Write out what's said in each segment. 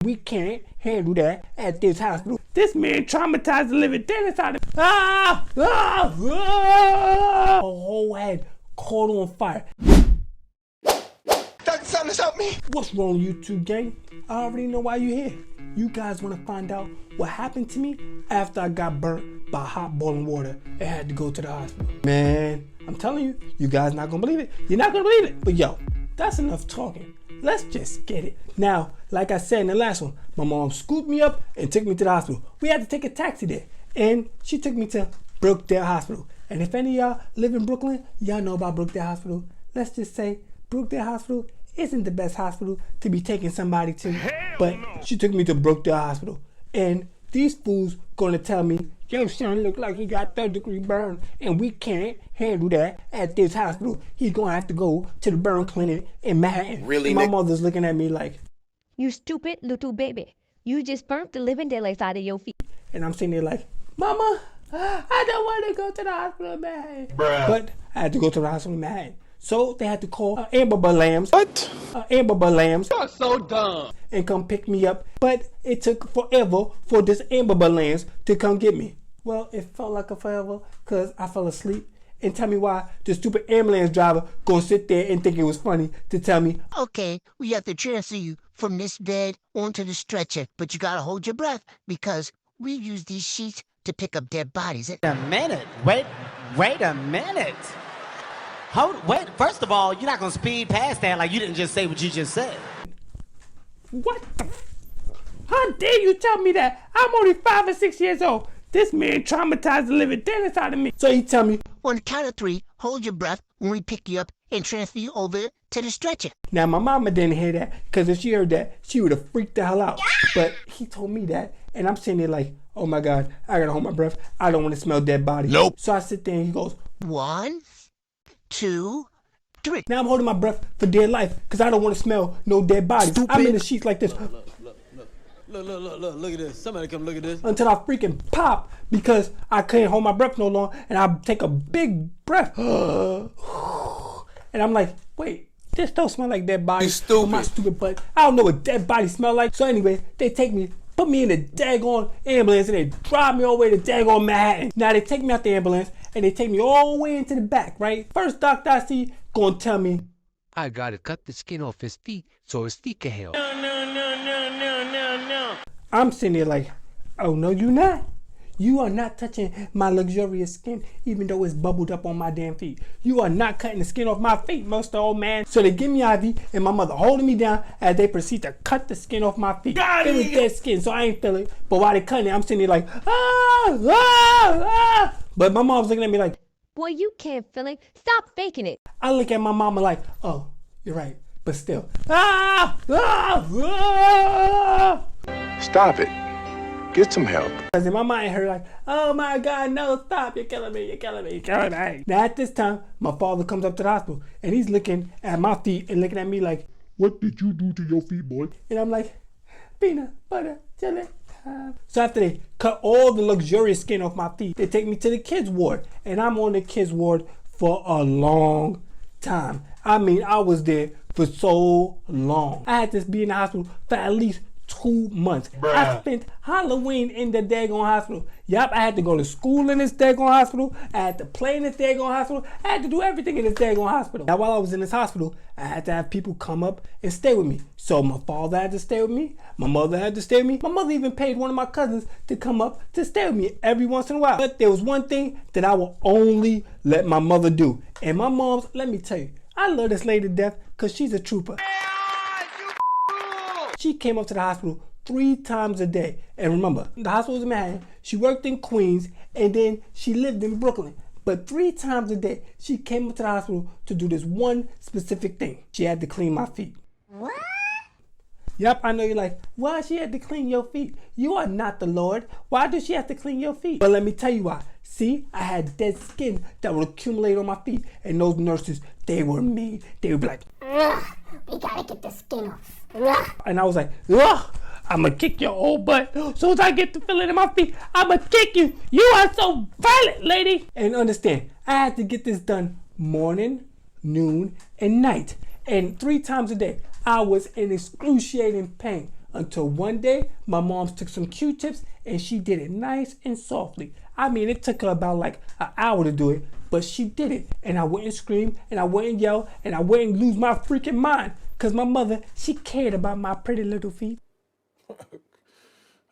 We can't handle that at this hospital. This man traumatized the living daylights out of me. The whole head caught on fire. Dr. Sanders, help me. What's wrong, YouTube gang? I already know why you're here. You guys want to find out what happened to me after I got burnt by hot boiling water and had to go to the hospital. Man, I'm telling you, you guys not gonna believe it. You're not gonna believe it. But yo, that's enough talking. Let's just get it. Now, like I said in the last one, my mom scooped me up and took me to the hospital. We had to take a taxi there. And she took me to Brookdale Hospital. And if any of y'all live in Brooklyn, y'all know about Brookdale Hospital. Let's just say Brookdale Hospital isn't the best hospital to be taking somebody to. But she took me to Brookdale Hospital. And these fools gonna tell me, your son look like he got third-degree burn, and we can't handle that at this hospital. He's gonna have to go to the burn clinic in Manhattan. Really, and my Nick? mother's looking at me like, You stupid little baby. You just burnt the living daylights out of your feet. and I'm sitting there like, Mama, I don't want to go to the hospital in Manhattan. Bruh. But I had to go to the hospital in Manhattan. So they had to call ambulance. What? Ambulance. You're so dumb. And come pick me up. But it took forever for this ambulance to come get me. Well, it felt like a forever because I fell asleep. And tell me why the stupid ambulance driver gonna sit there and think it was funny to tell me, Okay, we have to transfer you from this bed onto the stretcher, but you gotta hold your breath because we use these sheets to pick up dead bodies. Wait a minute. Wait a minute. Wait, first of all, you're not gonna speed past that like you didn't just say what you just said. what the how dare you tell me that? I'm only 5 or 6 years old. This man traumatized the living daylights out of me. So he tell me, On the count of 3, hold your breath when we pick you up and transfer you over to the stretcher. now my mama didn't hear that, because if she heard that, she would have freaked the hell out. But he told me that, and I'm sitting there like, oh my God, I gotta hold my breath. I don't want to smell dead body. Nope. So I sit there and he goes, 1, 2, 3. now I'm holding my breath for dear life, because I don't want to smell no dead bodies. Stupid. I'm in the sheets like this Look at this. Somebody come look at this. until I freaking pop, because I couldn't hold my breath no longer, and I take a big breath. And I'm like, wait, this don't smell like dead body. You stupid. My stupid butt. I don't know what dead body smell like. So anyway, they take me, put me in the daggone ambulance, and they drive me all the way to daggone Manhattan. Now they take me out the ambulance, and they take me all the way into the back, right? First doctor I see gonna tell me, I gotta cut the skin off his feet so his feet can heal. I'm sitting there like, oh no you not. You are not touching my luxurious skin, even though it's bubbled up on my damn feet. You are not cutting the skin off my feet, Mr. Old Man. So they give me IV, and my mother holding me down as they proceed to cut the skin off my feet. It was dead skin, so I ain't feel it. But while they cutting it, I'm sitting there like, ah. But my mom's looking at me like, Boy, you can't feel it. Stop faking it. I look at my mama like, oh, you're right. But still, Stop it. Get some help. Because in my mind, her like, oh my God, no, stop. You're killing me. You're killing me. You're killing me. Now at this time, my father comes up to the hospital and he's looking at my feet and looking at me like, what did you do to your feet, boy? And I'm like, peanut butter jelly time. So after they cut all the luxurious skin off my feet, they take me to the kids ward. And I'm on the kids ward for a long time. I mean, I was there for so long. I had to be in the hospital for at least 2 months. Bruh. I spent Halloween in the daggone hospital. Yup, I had to go to school in this daggone hospital. I had to play in this daggone hospital. I had to do everything in this daggone hospital. Now, while I was in this hospital, I had to have people come up and stay with me. So my father had to stay with me. My mother had to stay with me. My mother even paid one of my cousins to come up to stay with me every once in a while. But there was one thing that I will only let my mother do. And my mom's, let me tell you, I love this lady to death because she's a trooper. She came up to the hospital 3 times a day. And remember, the hospital was in Manhattan. She worked in Queens, and then she lived in Brooklyn. But 3 times a day, she came up to the hospital to do this one specific thing. She had to clean my feet. What? Yep, I know you're like, why she had to clean your feet? You are not the Lord. Why does she have to clean your feet? But let me tell you why. See, I had dead skin that would accumulate on my feet. And those nurses, they were mean. They would be like, Ugh, we gotta get the skin off. Ugh. and I was like, ugh, I'm gonna kick your old butt. As soon as I get the feeling in my feet, I'm gonna kick you. You are so violent, lady. And understand, I had to get this done morning, noon, and night. And 3 times a day, I was in excruciating pain until one day my mom took some Q-tips and she did it nice and softly. I mean, it took her about like an hour to do it, but she did it. And I wouldn't scream and I wouldn't yell and I wouldn't lose my freaking mind. Cause my mother, she cared about my pretty little feet.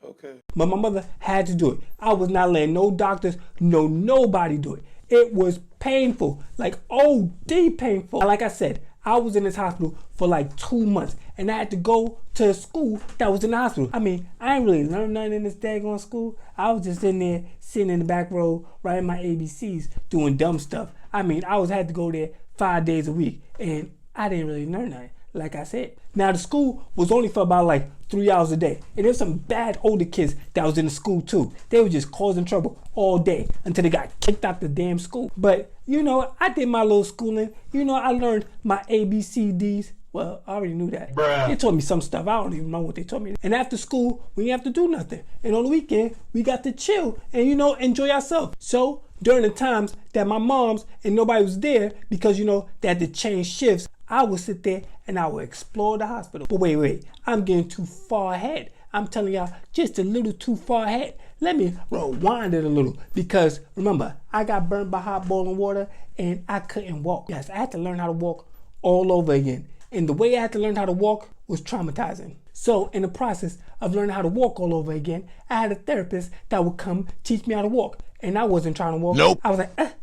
Okay. But my mother had to do it. I was not letting no doctors, nobody do it. It was painful, like OD painful. Like I said, I was in this hospital for like 2 months and I had to go to a school that was in the hospital. I mean, I ain't really learned nothing in this daggone school. I was just in there sitting in the back row writing my ABCs, doing dumb stuff. I mean, I had to go there 5 days a week and I didn't really learn nothing, like I said. Now the school was only for about like 3 hours a day. And there's some bad older kids that was in the school too. They were just causing trouble all day until they got kicked out the damn school. But you know, I did my little schooling. You know, I learned my ABCDs. Well, I already knew that. Bruh. They taught me some stuff. I don't even know what they taught me. And after school, we didn't have to do nothing. And on the weekend, we got to chill and, you know, enjoy ourselves. So during the times that my mom's and nobody was there because, you know, they had to change shifts, I would sit there and I would explore the hospital. But wait, I'm getting too far ahead. I'm telling y'all just a little too far ahead. Let me rewind it a little because remember, I got burnt by hot boiling water and I couldn't walk. Yes, I had to learn how to walk all over again. And the way I had to learn how to walk was traumatizing. So in the process of learning how to walk all over again, I had a therapist that would come teach me how to walk. And I wasn't trying to walk. Nope. I was like,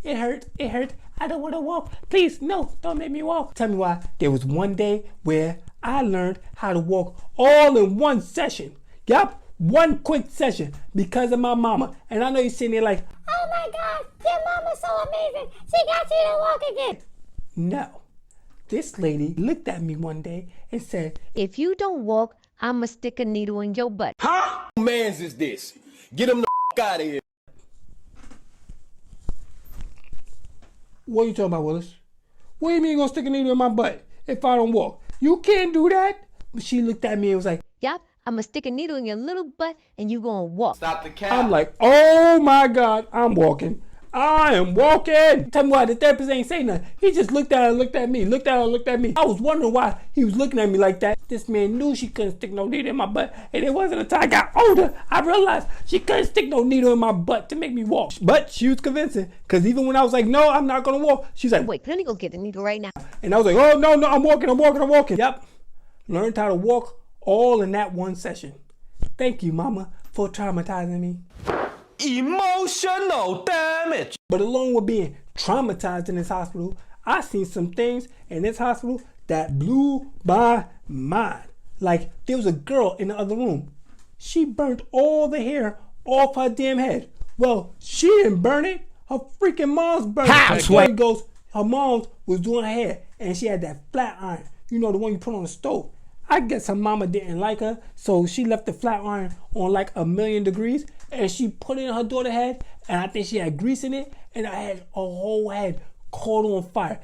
it hurt. I don't want to walk. Please, no, don't make me walk. Tell me why. There was one day where I learned how to walk all in one session. Yup, one quick session because of my mama. And I know you're sitting there like, Oh my God, your mama's so amazing. She got you to walk again. no. This lady looked at me one day and said, If you don't walk, I'ma stick a needle in your butt. Huh? Who mans is this? Get him the out of here. what are you talking about, Willis? What do you mean you're gonna stick a needle in my butt if I don't walk? You can't do that. But she looked at me and was like, Yup, I'ma stick a needle in your little butt and you gonna walk. Stop the cap. I'm like, oh my God, I'm walking. I am walking. Tell me why the therapist ain't saying nothing. He just looked at her and looked at me. Looked at her and looked at me. I was wondering why he was looking at me like that. This man knew she couldn't stick no needle in my butt. And it wasn't until I got older, I realized she couldn't stick no needle in my butt to make me walk. But she was convincing. Because even when I was like, no, I'm not going to walk, she's like, Wait, let me go get the needle right now. and I was like, oh, no, I'm walking. Yep. Learned how to walk all in that one session. Thank you, mama, for traumatizing me. Emotional damage. But along with being traumatized in this hospital, I seen some things in this hospital that blew my mind. Like, there was a girl in the other room. She burnt all the hair off her damn head. Well, she didn't burn it. Her freaking mom's burned it. Story goes, her mom was doing her hair and she had that flat iron. You know, the one you put on the stove. I guess her mama didn't like her, so she left the flat iron on like 1,000,000 degrees and she put it in her daughter's head, and I think she had grease in it, and I had her whole head caught on fire.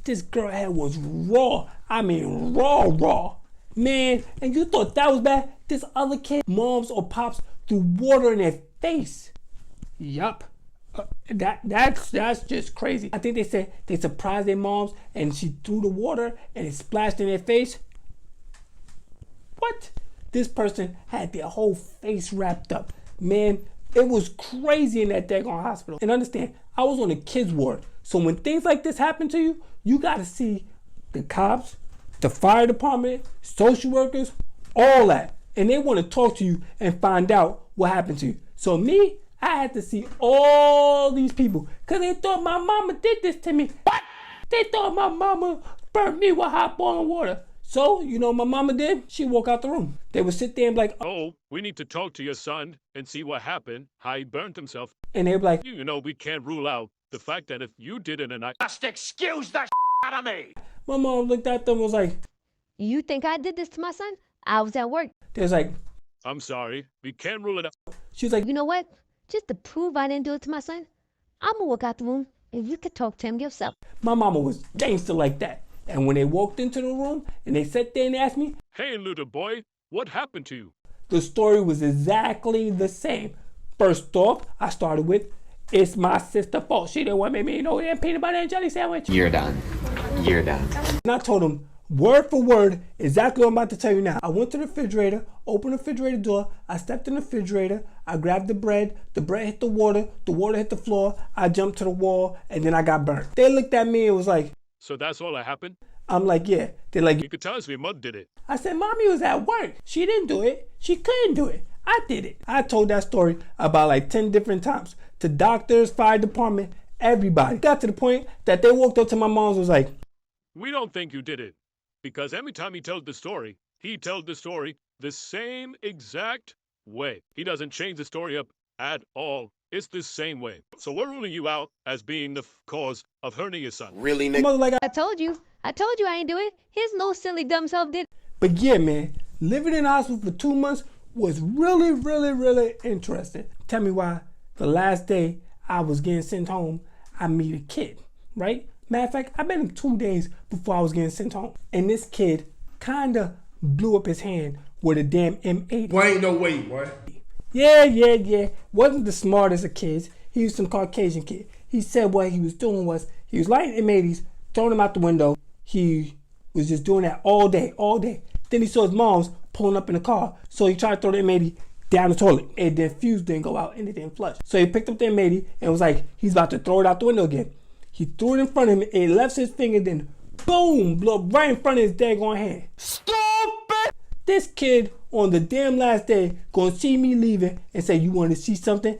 This girl head was raw. I mean raw. Man, and you thought that was bad? This other kid, moms or pops, threw water in their face. Yup. That's just crazy. I think they said they surprised their moms and she threw the water and it splashed in their face. What? This person had their whole face wrapped up. Man, it was crazy in that daggone hospital. And understand, I was on the kids ward. So when things like this happen to you, you gotta see the cops, the fire department, social workers, all that. And they wanna talk to you and find out what happened to you. So me, I had to see all these people because they thought my mama did this to me. What? They thought my mama burnt me with hot boiling water. So, you know what my mama did? She walked out the room. They would sit there and be like, Oh, we need to talk to your son and see what happened, how he burnt himself. And they were like, You know, we can't rule out the fact that if you did it and I... Just excuse the out of me. my mom looked at them and was like, You think I did this to my son? I was at work. they was like, I'm sorry, we can't rule it out. she was like, You know what? Just to prove I didn't do it to my son, I'ma walk out the room and you could talk to him yourself. my mama was gangster like that. And when they walked into the room and they sat there and asked me, Hey, little boy, what happened to you? the story was exactly the same. First off, I started with, it's my sister's fault. She didn't want me to eat no damn peanut butter and jelly sandwich. You're done. And I told him Word for word, exactly what I'm about to tell you now. I went to the refrigerator, opened the refrigerator door, I stepped in the refrigerator, I grabbed the bread hit the water hit the floor, I jumped to the wall, and then I got burnt. They looked at me and was like, So that's all that happened? I'm like, yeah. They're like, You could tell us Mud did it. I said, Mommy was at work. She didn't do it. She couldn't do it. I did it. I told that story about like 10 different times to doctors, fire department, everybody. Got to the point that they walked up to my mom and was like, We don't think you did it. Because every time he tells the story the same exact way. He doesn't change the story up at all. It's the same way. So we're ruling you out as being the cause of hurting your son. Really, my nigga? mother like, I told you I ain't do it. His no silly dumb self did. but yeah, man, living in the hospital for 2 months was really, really, really interesting. Tell me why the last day I was getting sent home, I meet a kid, right? Matter of fact, I met him 2 days before I was getting sent home. And this kid kinda blew up his hand with a damn M80. Boy, ain't no way, boy. Yeah. Wasn't the smartest of kids. He was some Caucasian kid. He said what he was doing was, he was lighting M80s, throwing them out the window. He was just doing that all day. Then he saw his mom's pulling up in the car. So he tried to throw the M80 down the toilet. And then fuse didn't go out and it didn't flush. So he picked up the M80 and was like, he's about to throw it out the window again. He threw it in front of him, it left his finger, then boom, blew up right in front of his daggone hand. Stupid! This kid on the damn last day gonna see me leaving and say, you want to see something?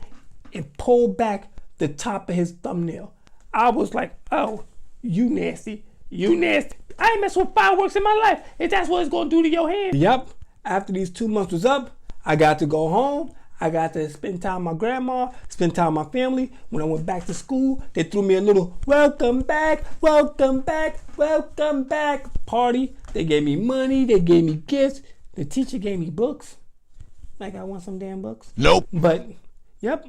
And pull back the top of his thumbnail. I was like, oh, you nasty. I ain't messed with fireworks in my life. If that's what it's gonna do to your hand. Yep. After these 2 months was up, I got to go home. I got to spend time with my grandma, spend time with my family. When I went back to school, they threw me a little welcome back party. They gave me money, they gave me gifts. The teacher gave me books. Like I want some damn books. Nope. But, yep,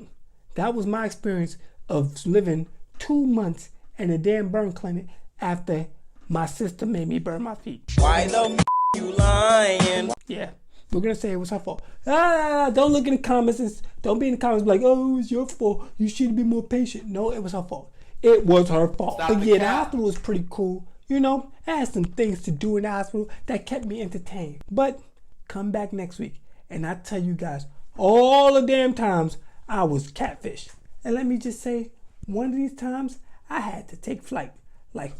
that was my experience of living 2 months in a damn burn clinic after my sister made me burn my feet. Why the you lying? Yeah. We're gonna say it was her fault. Don't look in the comments and don't be in the comments like, oh, it was your fault. You should be more patient. No, it was her fault. It was her fault. But yeah, the hospital was pretty cool. You know, I had some things to do in the hospital that kept me entertained. But come back next week and I tell you guys all the damn times I was catfished. And let me just say, one of these times I had to take flight. Like,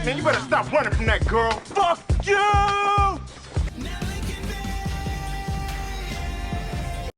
Man, you better stop running from that girl. Fuck you!